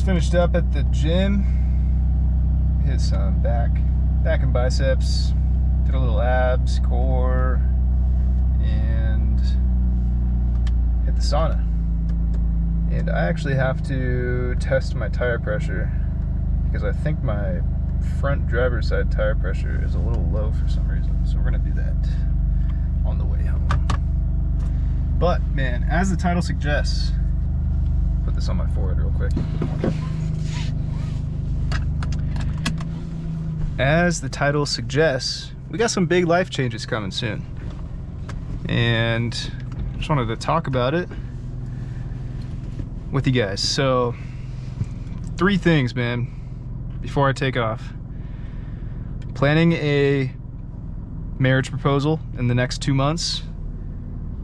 finished up at the gym. Hit some back and biceps. Did a little abs, core, and hit the sauna. And I actually have to test my tire pressure because I think my front driver's side tire pressure is a little low for some reason. So we're gonna do that on the way home. But man, as the title suggests, put this on my forehead real quick. As the title suggests, we got some big life changes coming soon. And just wanted to talk about it with you guys. So, 3 things, man, before I take off. Planning a marriage proposal in the next 2 months.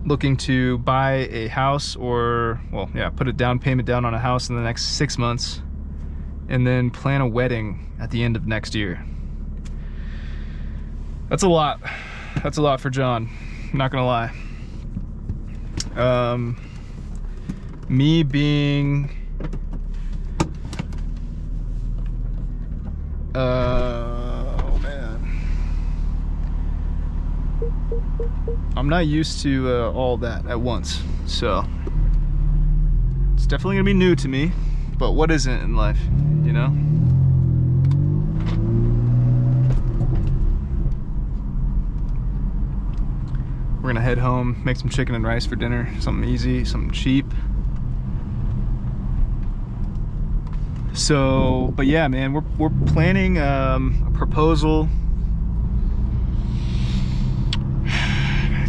Looking to buy a house or, well, yeah, put a down payment down on a house in the next 6 months. And then plan a wedding at the end of next year. That's a lot. That's a lot for John. I'm not gonna lie. Me being oh man, I'm not used to all that at once, so it's definitely gonna be new to me. But what isn't in life, you know? We're gonna head home, make some chicken and rice for dinner, something easy, something cheap. So, but yeah, man, we're planning a proposal.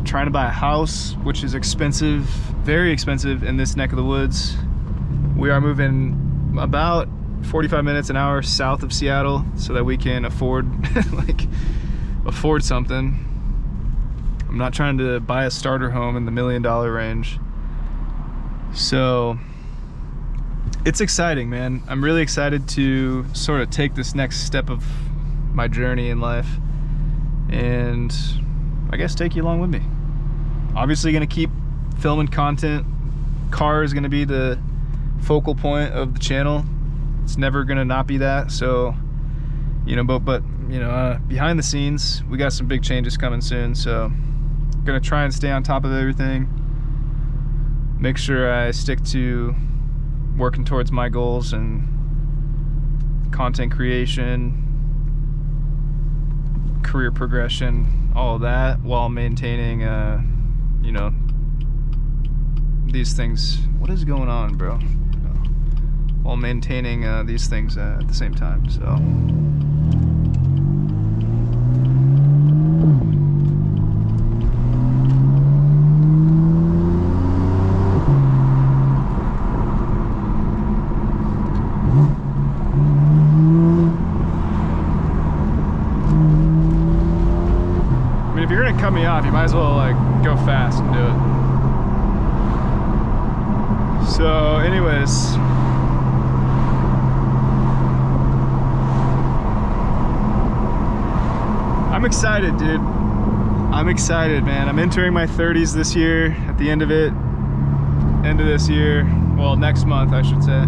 Trying to buy a house, which is expensive, very expensive in this neck of the woods. We are moving about 45 minutes an hour south of Seattle so that we can afford, afford something. I'm not trying to buy a starter home in the $1 million range. So it's exciting, man. I'm really excited to sort of take this next step of my journey in life and I guess take you along with me. Obviously gonna keep filming content. Car is gonna be the focal point of the channel. It's never gonna not be that. So, you know, but you know, behind the scenes, we got some big changes coming soon. So gonna try and stay on top of everything. Make sure I stick to working towards my goals and content creation, career progression, all of that, while maintaining, you know, these things. What is going on, bro? While maintaining these things at the same time, so. If you're gonna cut me off, you might as well like go fast and do it. So anyways, I'm excited, dude. I'm excited, man. I'm entering my 30s this year, at the end of it, end of this year, well, next month I should say.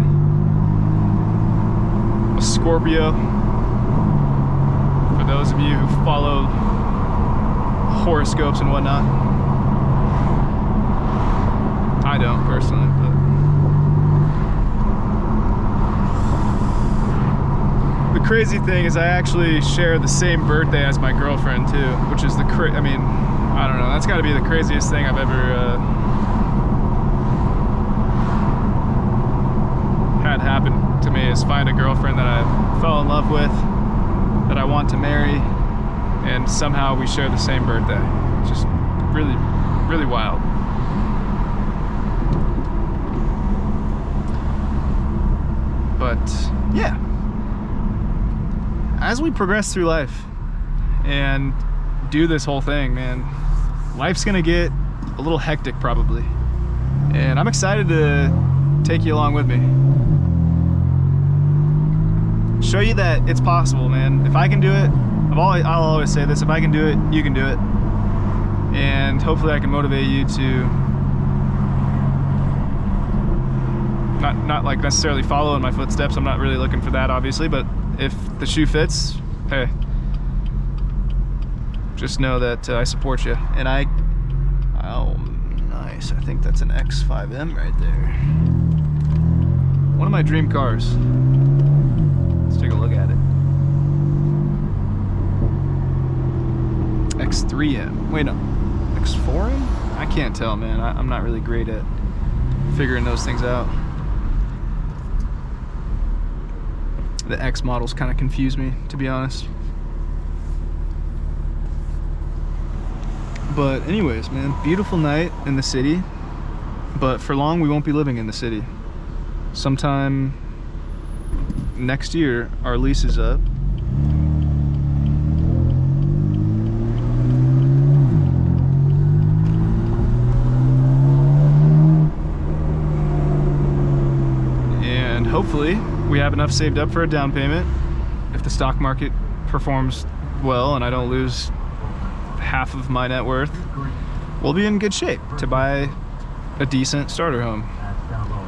A Scorpio, for those of you who follow horoscopes and whatnot. I don't personally, but the crazy thing is I actually share the same birthday as my girlfriend too, which is I mean, I don't know, that's got to be the craziest thing I've ever had happen to me, is find a girlfriend that I fell in love with, that I want to marry, and somehow we share the same birthday. It's just really, really wild. But yeah, as we progress through life and do this whole thing, man, life's gonna get a little hectic probably. And I'm excited to take you along with me. Show you that it's possible, man. If I can do it, I'll always say this, if I can do it, you can do it. And hopefully I can motivate you to not like necessarily follow in my footsteps. I'm not really looking for that, obviously, but if the shoe fits, hey, just know that I support you. And oh, nice. I think that's an X5M right there. One of my dream cars. Let's take a look at it. X3M. Wait, no. X4M? I can't tell, man. I'm not really great at figuring those things out. The X models kind of confuse me, to be honest. But anyways, man, beautiful night in the city. But for long, we won't be living in the city. Sometime next year, our lease is up. And hopefully, we have enough saved up for a down payment. If the stock market performs well and I don't lose half of my net worth, we'll be in good shape to buy a decent starter home.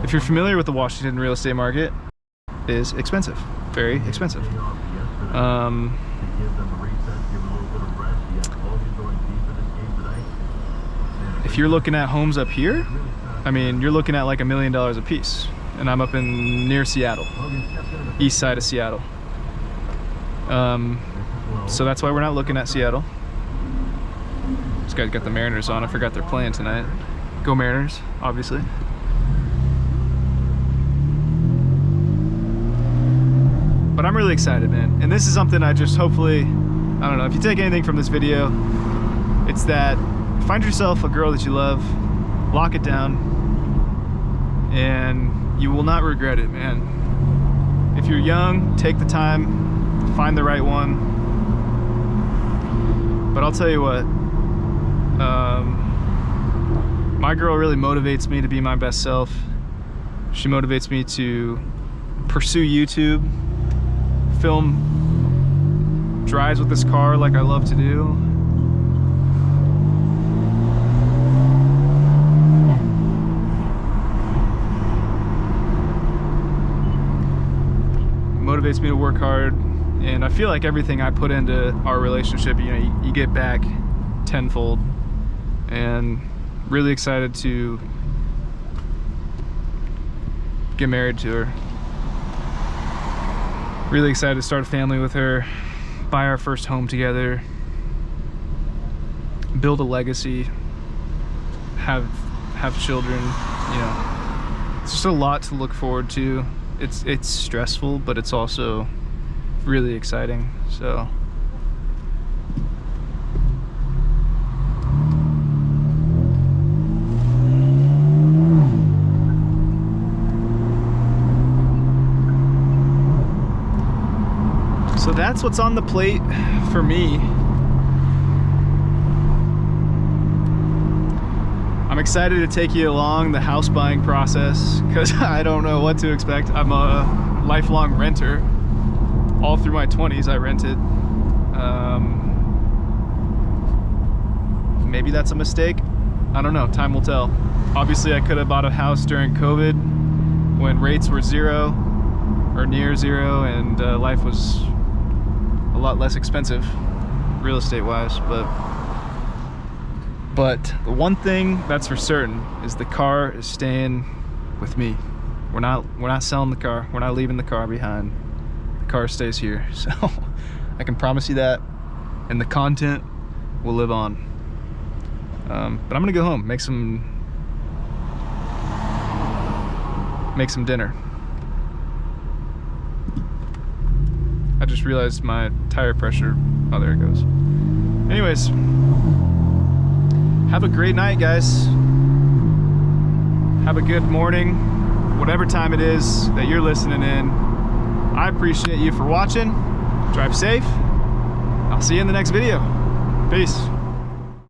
If you're familiar with the Washington real estate market, it is expensive, very expensive. If you're looking at homes up here, I mean, you're looking at like $1 million a piece. And I'm up in near Seattle, east side of Seattle. So that's why we're not looking at Seattle. This guy's got the Mariners on. I forgot they're playing tonight. Go Mariners, obviously. But I'm really excited, man. And this is something I just hopefully, I don't know, if you take anything from this video, it's that find yourself a girl that you love, lock it down, and you will not regret it, man. If you're young, take the time, find the right one. But I'll tell you what, my girl really motivates me to be my best self. She motivates me to pursue YouTube, film drives with this car like I love to do. Motivates me to work hard, and I feel like everything I put into our relationship, you know, you get back tenfold. And really excited to get married to her. Really excited to start a family with her, buy our first home together, build a legacy, have children. You know, it's just a lot to look forward to. It's stressful, but it's also really exciting. So that's what's on the plate for me. I'm excited to take you along the house buying process because I don't know what to expect. I'm a lifelong renter. All through my 20s I rented. Maybe that's a mistake. I don't know, time will tell. Obviously I could have bought a house during COVID when rates were zero or near zero, and life was a lot less expensive real estate wise, but the one thing that's for certain is the car is staying with me. We're not selling the car. We're not leaving the car behind. The car stays here. So I can promise you that, and the content will live on. But I'm gonna go home, make some dinner. I just realized my tire pressure, oh, there it goes. Anyways, have a great night, guys. Have a good morning, whatever time it is that you're listening in. I appreciate you for watching. Drive safe. I'll see you in the next video. Peace.